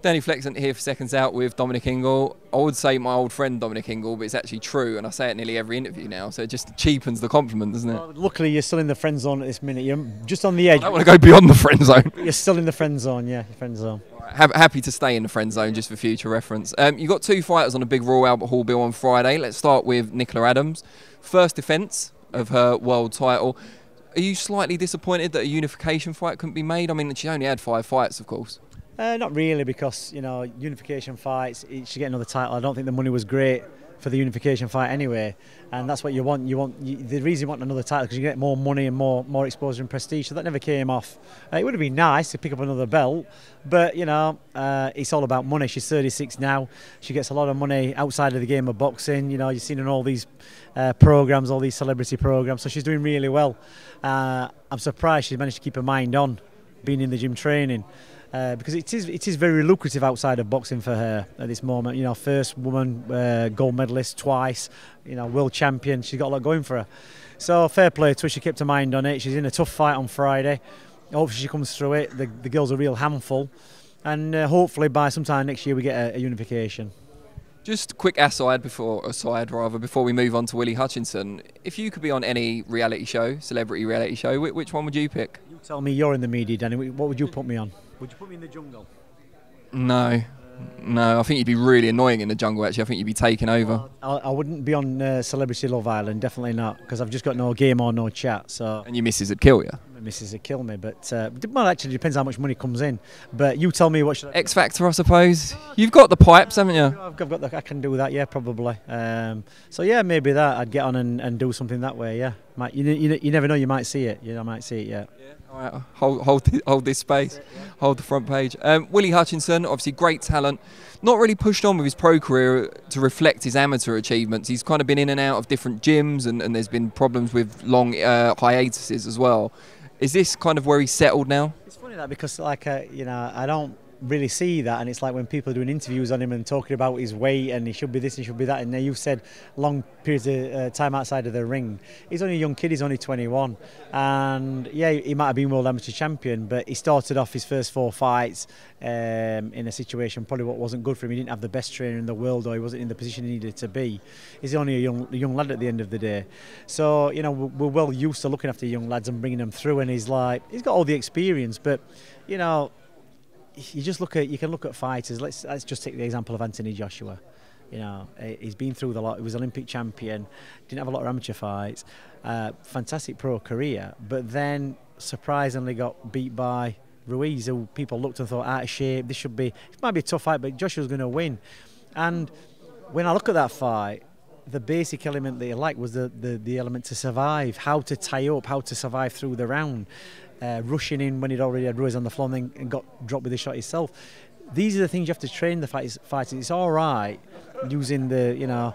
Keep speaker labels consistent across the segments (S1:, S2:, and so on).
S1: Danny Flexent here for Seconds Out with Dominic Ingle. I would say my old friend Dominic Ingle, but it's actually true, and I say it nearly every interview now, so it just cheapens the compliment, doesn't it?
S2: Well, luckily, you're still in the friend zone at this minute. You're just on the edge.
S1: I don't want to go beyond the friend zone.
S2: You're still in the friend zone, yeah, friend zone.
S1: Happy to stay in the friend zone just for future reference. You've got two fighters on a big Royal Albert Hall bill on Friday. Let's start with Nicola Adams. First defence of her world title. Are you slightly disappointed that a unification fight couldn't be made? I mean, she only had 5 fights, of course.
S2: Not really, because unification fights, she get another title. I don't think the money was great for the unification fight anyway, and that's what you want. The reason you want another title because you get more money and more exposure and prestige. So that never came off. It would have been nice to pick up another belt, but it's all about money. She's 36 now. She gets a lot of money outside of the game of boxing. You've seen in all these programs, all these celebrity programs. So she's doing really well. I'm surprised she's managed to keep her mind on being in the gym training. Because it is very lucrative outside of boxing for her at this moment. First woman gold medalist twice, world champion. She's got a lot going for her. So fair play to her. She kept her mind on it. She's in a tough fight on Friday. Hopefully she comes through it. The girl's a real handful, and hopefully by sometime next year we get a unification.
S1: Just a quick aside before we move on to Willy Hutchinson. If you could be on any reality show, celebrity reality show, which one would you pick?
S2: You tell me. You're in the media, Danny. What would you put me on? Would you put me in the jungle?
S1: No, I think you'd be really annoying in the jungle, actually. I think you'd be taken over.
S2: I wouldn't be on Celebrity Love Island, definitely not, because I've just got no game or no chat. So.
S1: And your missus would kill you?
S2: My missus would kill me, but well, actually, it depends how much money comes in. But you tell me what should I...
S1: X Factor, I suppose. You've got the pipes, haven't you?
S2: I've got I can do that, yeah, probably. So yeah, maybe that. I'd get on and do something that way, yeah. You never know, you might see it. I might see it, yeah.
S1: All right, hold this space, hold the front page. Willy Hutchinson, obviously great talent, not really pushed on with his pro career to reflect his amateur achievements. He's kind of been in and out of different gyms, and there's been problems with long hiatuses as well. Is this kind of where he's settled now?
S2: It's funny that because I don't really see that, and it's like when people are doing interviews on him and talking about his weight and he should be this and he should be that, and now you've said long periods of time outside of the ring. He's only a young kid, he's only 21, and yeah, he might have been world amateur champion, but he started off his first 4 fights in a situation probably what wasn't good for him. He didn't have the best trainer in the world, or he wasn't in the position he needed to be. He's only a young lad at the end of the day, so we're well used to looking after young lads and bringing them through, and he's got all the experience, but you can look at fighters. Let's just take the example of Anthony Joshua. He's been through the lot. He was Olympic champion, didn't have a lot of amateur fights, fantastic pro career, but then surprisingly got beat by Ruiz, who people looked and thought out of shape. It might be a tough fight, but Joshua's going to win. And when I look at that fight, the basic element that he liked was the element to survive, how to tie up, how to survive through the round. Rushing in when he'd already had Ruiz on the floor and got dropped with a shot himself. These are the things you have to train the fighters. It's all right using the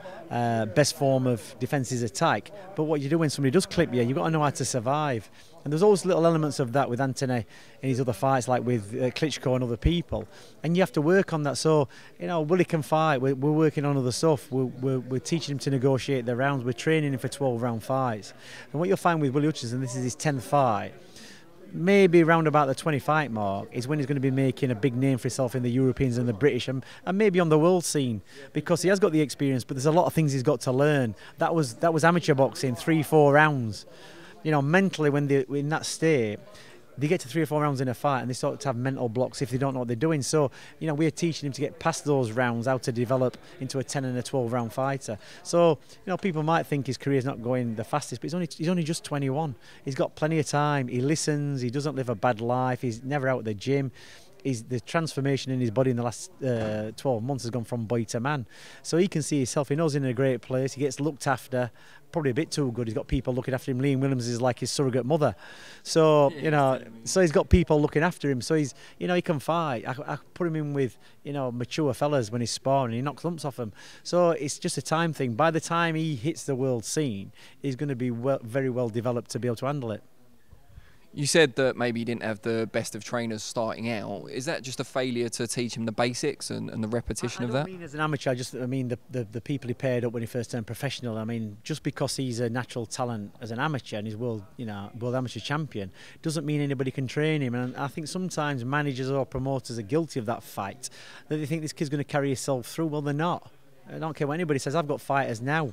S2: best form of defence is attack, but what you do when somebody does clip you, you've got to know how to survive. And there's always little elements of that with Anthony in his other fights, like with Klitschko and other people, and you have to work on that. So Willy can fight. We're working on other stuff. We're teaching him to negotiate the rounds. We're training him for 12-round fights. And what you'll find with Willy Hutchinson, this is his 10th fight. Maybe around about the 20 fight mark is when he's going to be making a big name for himself in the Europeans and the British and maybe on the world scene, because he has got the experience, but there's a lot of things he's got to learn. That was amateur boxing, 3-4 rounds. Mentally when they're in that state, they get to 3 or 4 rounds in a fight and they start to have mental blocks if they don't know what they're doing. So, we're teaching him to get past those rounds, how to develop into a 10 and a 12-round fighter. So, people might think his career's not going the fastest, but he's only just 21. He's got plenty of time. He listens. He doesn't live a bad life. He's never out at the gym. The transformation in his body in the last 12 months has gone from boy to man. So he can see himself. He knows he's in a great place. He gets looked after. Probably a bit too good. He's got people looking after him. Liam Williams is like his surrogate mother. So, so he's got people looking after him. So he can fight. I put him in with, mature fellas when he's sparring. He knocks lumps off them. So it's just a time thing. By the time he hits the world scene, he's going to be very well developed to be able to handle it.
S1: You said that maybe you didn't have the best of trainers starting out. Is that just a failure to teach him the basics and the repetition of that?
S2: I don't mean as an amateur, I mean the people he paired up when he first turned professional. I mean, just because he's a natural talent as an amateur and he's world amateur champion, doesn't mean anybody can train him. And I think sometimes managers or promoters are guilty of that fight, that they think this kid's going to carry himself through. Well, they're not. I don't care what anybody says. I've got fighters now.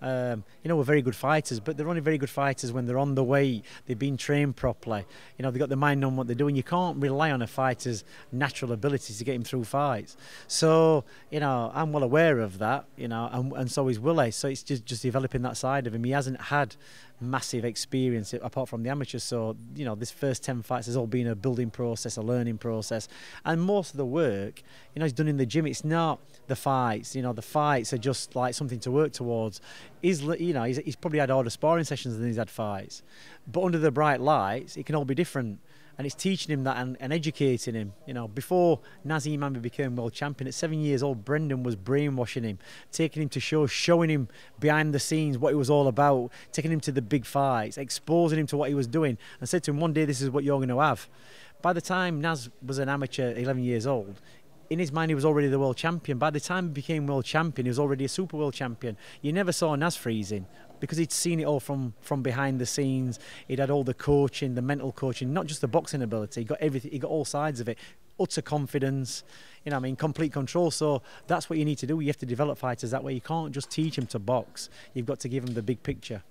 S2: We're very good fighters, but they're only very good fighters when they're on the way, they've been trained properly, they've got their mind on what they're doing. You can't rely on a fighter's natural ability to get him through fights. So, I'm well aware of that, and so is Willy. So it's just developing that side of him. He hasn't had massive experience apart from the amateurs, so this first 10 fights has all been a building process, a learning process, and most of the work he's done in the gym. It's not the fights. The fights are just like something to work towards. He's probably had harder sparring sessions than he's had fights, but under the bright lights it can all be different. And it's teaching him that and educating him. Before Naseem Hamed became world champion, at 7 years old, Brendan was brainwashing him, taking him to shows, showing him behind the scenes what it was all about, taking him to the big fights, exposing him to what he was doing, and said to him, one day this is what you're going to have. By the time Naz was an amateur, 11 years old, in his mind he was already the world champion. By the time he became world champion, he was already a super world champion. You never saw Naz freezing, because he'd seen it all from behind the scenes. He'd had all the coaching, the mental coaching, not just the boxing ability. He got everything. He got all sides of it. Utter confidence, complete control. So that's what you need to do. You have to develop fighters that way. You can't just teach them to box. You've got to give them the big picture.